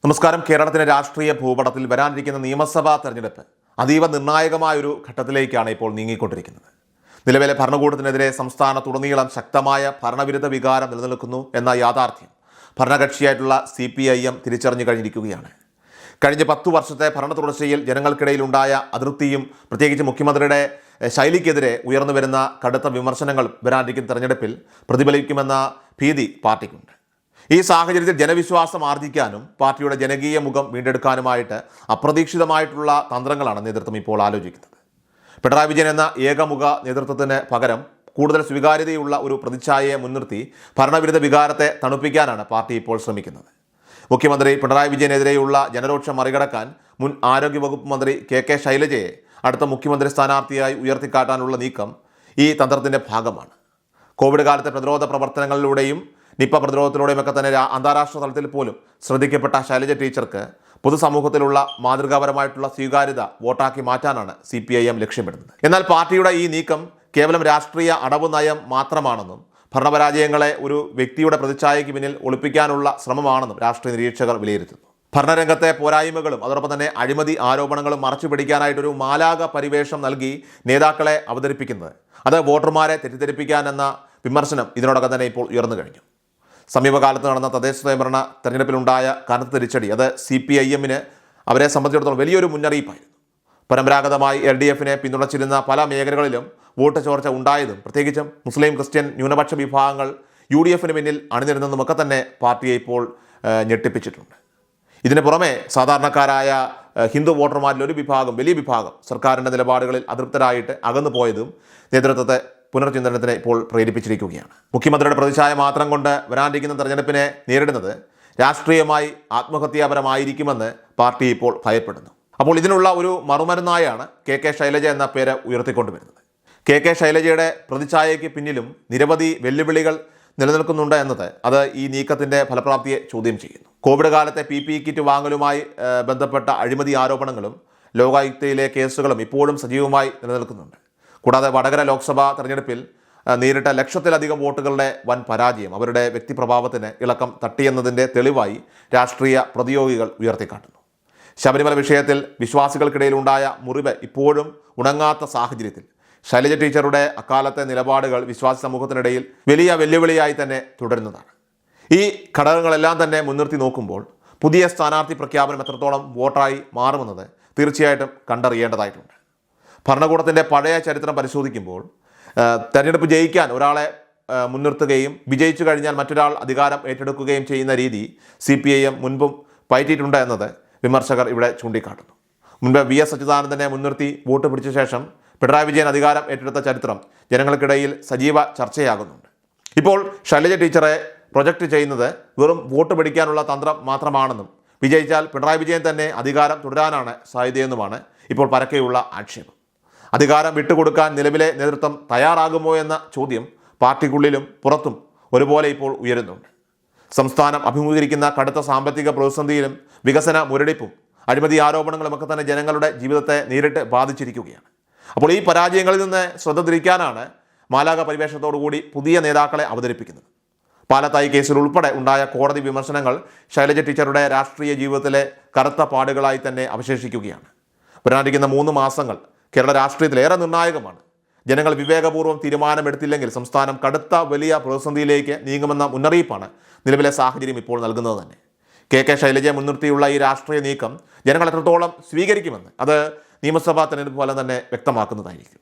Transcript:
നമസ്കാരം. കേരളത്തിലെ രാഷ്ട്രീയ ഭൂപടത്തിൽ വരാനിരിക്കുന്ന നിയമസഭാ തെരഞ്ഞെടുപ്പ് അതീവ നിർണായകമായൊരു ഘട്ടത്തിലേക്കാണ് ഇപ്പോൾ നീങ്ങിക്കൊണ്ടിരിക്കുന്നത്. നിലവിലെ ഭരണകൂടത്തിനെതിരെ സംസ്ഥാനത്തുടനീളം ശക്തമായ ഭരണവിരുദ്ധ വികാരം നിലനിൽക്കുന്നു എന്ന യാഥാർത്ഥ്യം ഭരണകക്ഷിയായിട്ടുള്ള CPIM തിരിച്ചറിഞ്ഞു കഴിഞ്ഞിരിക്കുകയാണ്. കഴിഞ്ഞ 10 വർഷത്തെ ഭരണ തുടർച്ചയിൽ ജനങ്ങൾക്കിടയിലുണ്ടായ അതൃപ്തിയും പ്രത്യേകിച്ച് മുഖ്യമന്ത്രിയുടെ ശൈലിക്കെതിരെ ഉയർന്നു വരുന്ന കടുത്ത വിമർശനങ്ങൾ വരാനിരിക്കുന്ന തെരഞ്ഞെടുപ്പിൽ പ്രതിഫലിക്കുമെന്ന ഭീതി പാർട്ടിക്കുണ്ട്. ഈ സാഹചര്യത്തിൽ ജനവിശ്വാസം ആർജിക്കാനും പാർട്ടിയുടെ ജനകീയ മുഖം വീണ്ടെടുക്കാനുമായിട്ട് അപ്രതീക്ഷിതമായിട്ടുള്ള തന്ത്രങ്ങളാണ് നേതൃത്വം ഇപ്പോൾ ആലോചിക്കുന്നത്. പിണറായി വിജയൻ എന്ന ഏകമുഖ നേതൃത്വത്തിന് പകരം കൂടുതൽ സ്വീകാര്യതയുള്ള ഒരു പ്രതിച്ഛായയെ മുൻനിർത്തി ഭരണവിരുദ്ധ വികാരത്തെ തണുപ്പിക്കാനാണ് പാർട്ടി ഇപ്പോൾ ശ്രമിക്കുന്നത്. മുഖ്യമന്ത്രി പിണറായി വിജയനെതിരെയുള്ള ജനരോക്ഷം മറികടക്കാൻ മുൻ ആരോഗ്യവകുപ്പ് മന്ത്രി KK ശൈലജയെ അടുത്ത മുഖ്യമന്ത്രി സ്ഥാനാർത്ഥിയായി ഉയർത്തിക്കാട്ടാനുള്ള നീക്കം ഈ തന്ത്രത്തിൻ്റെ ഭാഗമാണ്. കോവിഡ് കാലത്തെ പ്രതിരോധ പ്രവർത്തനങ്ങളിലൂടെയും നിപ്പ പ്രതിരോധത്തിലൂടെയും ഒക്കെ തന്നെ അന്താരാഷ്ട്ര തലത്തിൽ പോലും ശ്രദ്ധിക്കപ്പെട്ട ശൈലജ ടീച്ചർക്ക് പൊതുസമൂഹത്തിലുള്ള മാതൃകാപരമായിട്ടുള്ള സ്വീകാര്യത വോട്ടാക്കി മാറ്റാനാണ് CPIM ലക്ഷ്യമിടുന്നത്. എന്നാൽ പാർട്ടിയുടെ ഈ നീക്കം കേവലം രാഷ്ട്രീയ അടവ് നയം മാത്രമാണെന്നും ഭരണപരാജയങ്ങളെ ഒരു വ്യക്തിയുടെ പ്രതിച്ഛായയ്ക്ക് പിന്നിൽ ഒളിപ്പിക്കാനുള്ള ശ്രമമാണെന്നും രാഷ്ട്രീയ നിരീക്ഷകർ വിലയിരുത്തുന്നു. ഭരണരംഗത്തെ പോരായ്മകളും അതോടൊപ്പം തന്നെ അഴിമതി ആരോപണങ്ങളും മറച്ചുപിടിക്കാനായിട്ടൊരു മാലാക പരിവേഷം നൽകി നേതാക്കളെ അവതരിപ്പിക്കുന്നത് അത് വോട്ടർമാരെ തെറ്റിദ്ധരിപ്പിക്കാനെന്ന വിമർശനം ഇതിനോടകം തന്നെ ഇപ്പോൾ ഉയർന്നു കഴിഞ്ഞു. സമീപകാലത്ത് നടന്ന തദ്ദേശ സ്വയംഭരണ തെരഞ്ഞെടുപ്പിലുണ്ടായ കനത്ത തിരിച്ചടി അത് CPIM-ന് അവരെ സംബന്ധിച്ചിടത്തോളം വലിയൊരു മുന്നറിയിപ്പായിരുന്നു. പരമ്പരാഗതമായി LDF-നെ പിന്തുണച്ചിരുന്ന പല മേഖലകളിലും വോട്ട് ചോർച്ച ഉണ്ടായതും പ്രത്യേകിച്ചും മുസ്ലിം ക്രിസ്ത്യൻ ന്യൂനപക്ഷ വിഭാഗങ്ങൾ UDF-ന് പിന്നിൽ അണിനിരുന്നതുമൊക്കെ തന്നെ പാർട്ടിയെ ഇപ്പോൾ ഞെട്ടിപ്പിച്ചിട്ടുണ്ട്. ഇതിന് പുറമെ സാധാരണക്കാരായ ഹിന്ദു വോട്ടർമാരിൽ ഒരു വിഭാഗം, വലിയ വിഭാഗം സർക്കാരിൻ്റെ നിലപാടുകളിൽ അതൃപ്തരായിട്ട് അകന്നു പോയതും നേതൃത്വത്തെ പുനർചിന്തനത്തിന് ഇപ്പോൾ പ്രേരിപ്പിച്ചിരിക്കുകയാണ്. മുഖ്യമന്ത്രിയുടെ പ്രതിച്ഛായ മാത്രം കൊണ്ട് വരാനിരിക്കുന്ന തെരഞ്ഞെടുപ്പിനെ നേരിടുന്നത് രാഷ്ട്രീയമായി ആത്മഹത്യാപരമായിരിക്കുമെന്ന് പാർട്ടി ഇപ്പോൾ ഭയപ്പെടുന്നു. അപ്പോൾ ഇതിനുള്ള ഒരു മറുമരുന്നായാണ് KK ശൈലജ എന്ന പേര് ഉയർത്തിക്കൊണ്ടുവരുന്നത്. KK ശൈലജയുടെ പ്രതിച്ഛായയ്ക്ക് പിന്നിലും നിരവധി വെല്ലുവിളികൾ നിലനിൽക്കുന്നുണ്ട് എന്നത് അത് ഈ നീക്കത്തിൻ്റെ ഫലപ്രാപ്തിയെ ചോദ്യം ചെയ്യുന്നു. കോവിഡ് കാലത്തെ PPE കിറ്റ് വാങ്ങലുമായി ബന്ധപ്പെട്ട അഴിമതി ആരോപണങ്ങളും ലോകായുക്തയിലെ കേസുകളും ഇപ്പോഴും സജീവമായി നിലനിൽക്കുന്നുണ്ട്. കൂടാതെ വടകര ലോക്സഭാ തെരഞ്ഞെടുപ്പിൽ നേരിട്ട ലക്ഷത്തിലധികം വോട്ടുകളുടെ വൻ പരാജയം അവരുടെ വ്യക്തിപ്രഭാവത്തിന് ഇളക്കം തട്ടിയെന്നതിൻ്റെ തെളിവായി രാഷ്ട്രീയ പ്രതിയോഗികൾ ഉയർത്തിക്കാട്ടുന്നു. ശബരിമല വിഷയത്തിൽ വിശ്വാസികൾക്കിടയിലുണ്ടായ മുറിവ് ഇപ്പോഴും ഉണങ്ങാത്ത സാഹചര്യത്തിൽ ശൈലജ ടീച്ചറുടെ അക്കാലത്തെ നിലപാടുകൾ വിശ്വാസി സമൂഹത്തിനിടയിൽ വലിയ വെല്ലുവിളിയായി തന്നെ തുടരുന്നതാണ്. ഈ ഘടകങ്ങളെല്ലാം തന്നെ മുൻനിർത്തി നോക്കുമ്പോൾ പുതിയ സ്ഥാനാർത്ഥി പ്രഖ്യാപനം എത്രത്തോളം വോട്ടായി മാറുമെന്നത് തീർച്ചയായിട്ടും കണ്ടറിയേണ്ടതായിട്ടുണ്ട്. ഭരണകൂടത്തിൻ്റെ പഴയ ചരിത്രം പരിശോധിക്കുമ്പോൾ തെരഞ്ഞെടുപ്പ് ജയിക്കാൻ ഒരാളെ മുൻനിർത്തുകയും വിജയിച്ചു കഴിഞ്ഞാൽ മറ്റൊരാൾ അധികാരം ഏറ്റെടുക്കുകയും ചെയ്യുന്ന രീതി CPIM മുൻപും പയറ്റിയിട്ടുണ്ട് എന്നത് വിമർശകർ ഇവിടെ ചൂണ്ടിക്കാട്ടുന്നു. മുൻപ് VS അച്യുതാനന്ദനെ മുൻനിർത്തി വോട്ട് പിടിച്ച ശേഷം പിണറായി വിജയൻ അധികാരം ഏറ്റെടുത്ത ചരിത്രം ജനങ്ങൾക്കിടയിൽ സജീവ ചർച്ചയാകുന്നുണ്ട്. ഇപ്പോൾ ശൈലജ ടീച്ചറെ പ്രൊജക്റ്റ് ചെയ്യുന്നത് വെറും വോട്ട് പിടിക്കാനുള്ള തന്ത്രം മാത്രമാണെന്നും വിജയിച്ചാൽ പിണറായി വിജയൻ തന്നെ അധികാരം തുടരാനാണ് സാധ്യതയെന്നുമാണ് ഇപ്പോൾ പരക്കെയുള്ള ആക്ഷേപം. അധികാരം വിട്ടുകൊടുക്കാൻ നിലവിലെ നേതൃത്വം തയ്യാറാകുമോ എന്ന ചോദ്യം പാർട്ടിക്കുള്ളിലും പുറത്തും ഒരുപോലെ ഇപ്പോൾ ഉയരുന്നുണ്ട്. സംസ്ഥാനം അഭിമുഖീകരിക്കുന്ന കടുത്ത സാമ്പത്തിക പ്രതിസന്ധിയിലും വികസന മുരടിപ്പും അഴിമതി ആരോപണങ്ങളുമൊക്കെ തന്നെ ജനങ്ങളുടെ ജീവിതത്തെ നേരിട്ട് ബാധിച്ചിരിക്കുകയാണ്. അപ്പോൾ ഈ പരാജയങ്ങളിൽ നിന്ന് ശ്രദ്ധ തിരിക്കാനാണ് മാലാക പരിവേഷത്തോടുകൂടി പുതിയ നേതാക്കളെ അവതരിപ്പിക്കുന്നത്. പാലത്തായി കേസിൽ ഉൾപ്പെടെ ഉണ്ടായ കോടതി വിമർശനങ്ങൾ ശൈലജ ടീച്ചറുടെ രാഷ്ട്രീയ ജീവിതത്തിലെ കറുത്ത പാടുകളായി തന്നെ അവശേഷിക്കുകയാണ്. വരാനിരിക്കുന്ന 3 മാസങ്ങൾ കേരള രാഷ്ട്രീയത്തിൽ ഏറെ നിർണായകമാണ്. ജനങ്ങൾ വിവേകപൂർവ്വം തീരുമാനമെടുത്തില്ലെങ്കിൽ സംസ്ഥാനം കടുത്ത വലിയ പ്രതിസന്ധിയിലേക്ക് നീങ്ങുമെന്ന മുന്നറിയിപ്പാണ് നിലവിലെ സാഹചര്യം ഇപ്പോൾ നൽകുന്നത് തന്നെ. KK ശൈലജയെ മുൻനിർത്തിയുള്ള ഈ രാഷ്ട്രീയ നീക്കം ജനങ്ങൾ എത്രത്തോളം സ്വീകരിക്കുമെന്ന് അത് നിയമസഭാ തെരഞ്ഞെടുപ്പ് ഫലം തന്നെ വ്യക്തമാക്കുന്നതായിരിക്കും.